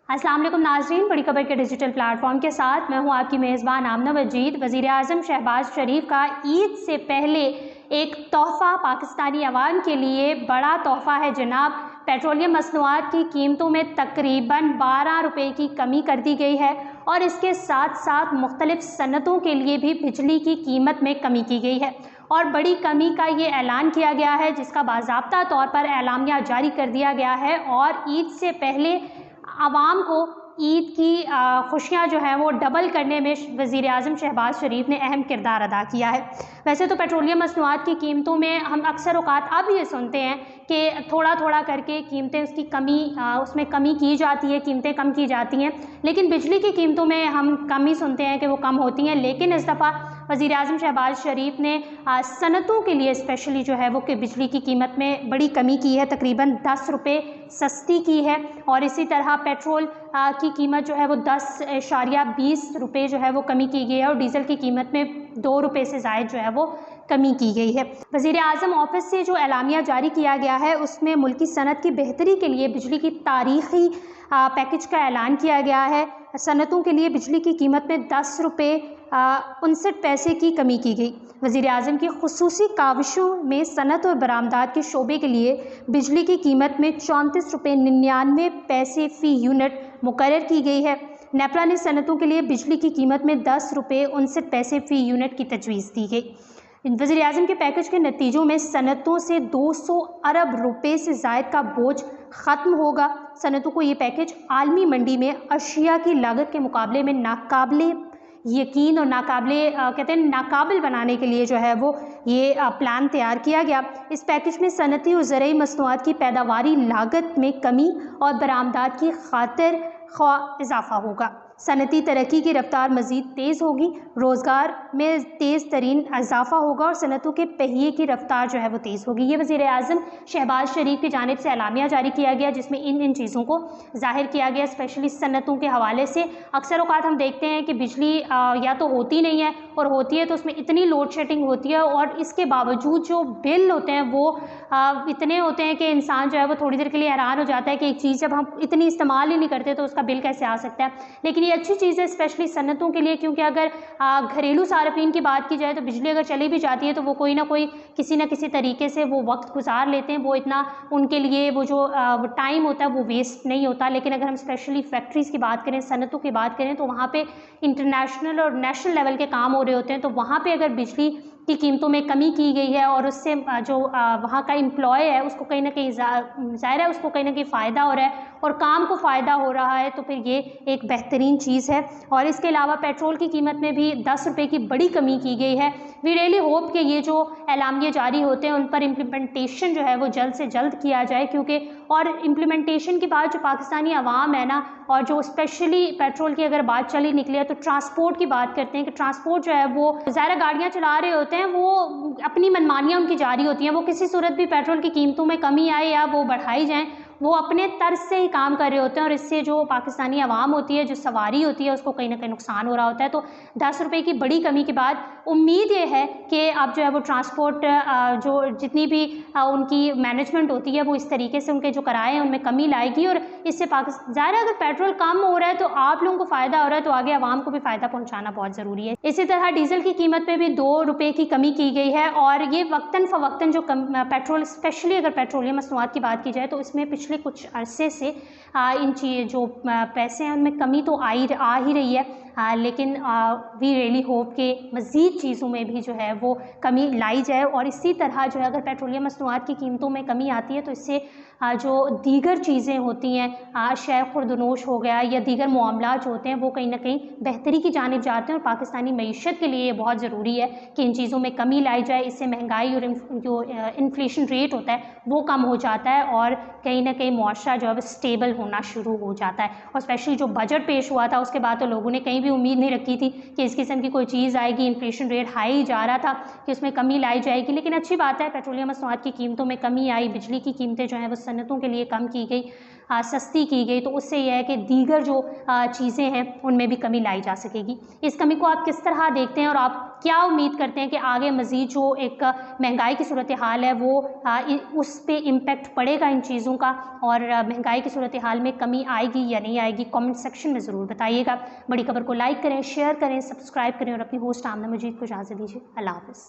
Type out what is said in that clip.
अस्सलाम वालेकुम नाज़रीन, बड़ी खबर के डिजिटल प्लेटफॉर्म के साथ मैं हूं आपकी मेज़बान आमना वजीद। वज़ीर आज़म शहबाज शरीफ का ईद से पहले एक तोहफ़ा पाकिस्तानी अवाम के लिए बड़ा तोहफ़ा है जनाब। पेट्रोलियम मसनूआत की कीमतों में तकरीबन 12 रुपये की कमी कर दी गई है और इसके साथ साथ मुख्तलिफ सनतों के लिए भी बिजली की कीमत में कमी की गई है और बड़ी कमी का ये ऐलान किया गया है, जिसका बाज़ाब्ता तौर पर एलामिया जारी कर दिया गया है। और ईद से पहले आवाम को ईद की खुशियाँ जो हैं वो डबल करने में वज़ीर आज़म शहबाज शरीफ ने अहम किरदार अदा किया है। वैसे तो पेट्रोलियम मसनूआत की कीमतों में हम अक्सर औक़ात अब ये सुनते हैं कि थोड़ा थोड़ा करके कीमतें उसकी उसमें कमी की जाती है, कीमतें कम की जाती हैं, लेकिन बिजली की कीमतों में हम कम ही सुनते हैं कि वो कम होती हैं। लेकिन इस दफ़ा वज़ीर आज़म शहबाज शरीफ ने सनतों के लिए स्पेशली जो है वो कि बिजली की कीमत में बड़ी कमी की है, तकरीबन 10 रुपये सस्ती की है। और इसी तरह पेट्रोल की कीमत जो है वो 10.20 रुपये जो है वो कमी की गई है और डीज़ल की कीमत में 2 रुपये से ज़ायद जो है वो कमी की गई है। वज़ीर आज़म ऑफिस से जो एलामिया जारी किया गया है उसमें मुल्की सनत की बेहतरी के लिए बिजली की तारीख़ी पैकेज का ऐलान किया गया है। सनतों के लिए बिजली की कीमत में 10 रुपये 59 पैसे की कमी की गई। वज़ीर आज़म की खुसूसी काविशों में सनत और बरामदात के शोबे के लिए बिजली की कीमत में 34 रुपये 99 पैसे फ़ी यूनिट मुकर्रर की गई है। नेपरा ने सनतों के लिए बिजली की कीमत में 10 रुपये 59 पैसे फ़ी यूनिट की तजवीज़ दी गई। वज़ीर आज़म के पैकेज के नतीजों में सनतों से 200 अरब रुपये से ज़ायद का बोझ ख़त्म होगा। सनतों को ये पैकेज आलमी मंडी में अशिया की लागत के मुकाबले में नाकाबिले यकीन और नाकाबिल बनाने के लिए जो है वो ये प्लान तैयार किया गया। इस पैकेज में सनती और ज़रई मसनूआत की पैदावारी लागत में कमी और बरामदात की खातिर इजाफ़ा होगा। सनती तरक्की की रफ्तार मज़ीद तेज़ होगी, रोज़गार में तेज़ तरीन इजाफ़ा होगा और सनतों के पहिए की रफ्तार जो है वो तेज़ होगी। ये वज़ीर आज़म शहबाज शरीफ की जानिब से एलामिया जारी किया गया जिसमें इन चीज़ों को ज़ाहिर किया गया। स्पेशली सनतों के हवाले से अक्सर औक़ात हम देखते हैं कि बिजली या तो होती नहीं है और होती है तो उसमें इतनी लोड शेडिंग होती है और इसके बावजूद जो बिल होते हैं वो इतने होते हैं कि इंसान जो है वो थोड़ी देर के लिए हैरान हो जाता है कि एक चीज़ जब हम इतनी इस्तेमाल ही नहीं करते तो उसका बिल कैसे आ सकता है। लेकिन ये अच्छी चीज़ है स्पेशली सनतों के लिए, क्योंकि अगर घरेलू सार्फिन की बात की जाए तो बिजली अगर चली भी जाती है तो वो कोई ना कोई किसी न किसी तरीके से वो वक्त गुजार लेते हैं, वो इतना उनके लिए वो जो टाइम होता है वो वेस्ट नहीं होता। लेकिन अगर हम स्पेशली फैक्ट्रीज़ की बात करें, सनतों की बात करें तो वहाँ पे इंटरनेशनल और नेशनल लेवल के काम हो रहे होते हैं, तो वहाँ पे अगर बिजली की कीमतों में कमी की गई है और उससे जो वहाँ का एम्प्लॉय है उसको कहीं ना कहीं ज़ाहिर है उसको कहीं ना कहीं फ़ायदा हो रहा है और काम को फ़ायदा हो रहा है, तो फिर ये एक बेहतरीन चीज़ है। और इसके अलावा पेट्रोल की कीमत में भी 10 रुपये की बड़ी कमी की गई है। वी रियली होप कि ये जो एलामिया जारी होते हैं उन पर इम्प्लीमेंटेशन जो है वो जल्द से जल्द किया जाए, क्योंकि और इम्प्लीमेंटेशन के बाद जो पाकिस्तानी अवाम है ना, और जो स्पेशली पेट्रोल की अगर बात चली निकली है तो ट्रांसपोर्ट की बात करते हैं कि ट्रांसपोर्ट जो है वो ज़ाहिर गाड़ियाँ चला रहे होते हैं, वो अपनी मनमानियाँ उनकी जारी होती हैं। वो किसी सूरत भी पेट्रोल की कीमतों में कमी आए या वो बढ़ाई जाएँ, वो अपने तर्ज से ही काम कर रहे होते हैं और इससे जो पाकिस्तानी अवाम होती है, जो सवारी होती है, उसको कहीं ना कहीं नुकसान हो रहा होता है। तो 10 रुपये की बड़ी कमी के बाद उम्मीद ये है कि अब जो है वो ट्रांसपोर्ट जो जितनी भी उनकी मैनेजमेंट होती है वो इस तरीके से उनके जो किराए हैं उनमें कमी लाएगी और इससे पाकिस्तान ज़ाहिर है अगर पेट्रोल कम हो रहा है तो आप लोगों को फ़ायदा हो रहा है, तो आगे आवाम को भी फ़ायदा पहुँचाना बहुत ज़रूरी है। इसी तरह डीज़ल की कीमत में भी 2 रुपये की कमी की गई है और ये वक्तन फ़वक्तन जो पेट्रोल स्पेशली अगर पेट्रोलियम मसनूआत की बात की जाए तो इसमें पिछले कुछ अरसे से इन जो पैसे हैं उनमें कमी तो आ ही रही है, लेकिन वी रियली होप कि मज़ीद चीज़ों में भी जो है वो कमी लाई जाए। और इसी तरह जो है अगर पेट्रोलियम मसनूआत की कीमतों में कमी आती है तो इससे जो दीगर चीज़ें होती हैं, शय खुर्दनोश हो गया या दीगर मामला जो होते हैं वो कहीं ना कहीं बेहतरी की जानिब जाते हैं और पाकिस्तानी मईशत के लिए ये बहुत ज़रूरी है कि इन चीज़ों में कमी लाई जाए। इससे महंगाई और जो इन्फ्लेशन रेट होता है वो कम हो जाता है और कहीं ना कहीं मुआशरा जो है स्टेबल होना शुरू हो जाता है। और स्पेशली जो बजट पेश हुआ था उसके बाद तो लोगों ने कहीं भी उम्मीद नहीं रखी थी कि इस किस्म की कोई चीज़ आएगी। इन्फ्लेशन रेट हाई जा रहा था कि उसमें कमी लाई जाएगी, लेकिन अच्छी बात है पेट्रोलियम मसनूआत की कीमतों में कमी आई, बिजली की कीमतें जो हैं वो सनतों के लिए कम की गई। सस्ती की गई तो उससे यह है कि दीगर जो चीज़ें हैं उनमें भी कमी लाई जा सकेगी। इस कमी को आप किस तरह देखते हैं और आप क्या उम्मीद करते हैं कि आगे मज़ीद जो एक महंगाई की सूरत हाल है वो उस पर इम्पेक्ट पड़ेगा इन चीज़ों का, और महंगाई की सूरत हाल में कमी आएगी या नहीं आएगी? कमेंट सेक्शन में ज़रूर बताइएगा। बड़ी खबर को लाइक करें, शेयर करें, सब्सक्राइब करें और अपनी होस्ट आमना मजीद को इजाज़त दीजिए। अल्लाह हाफ़िज़।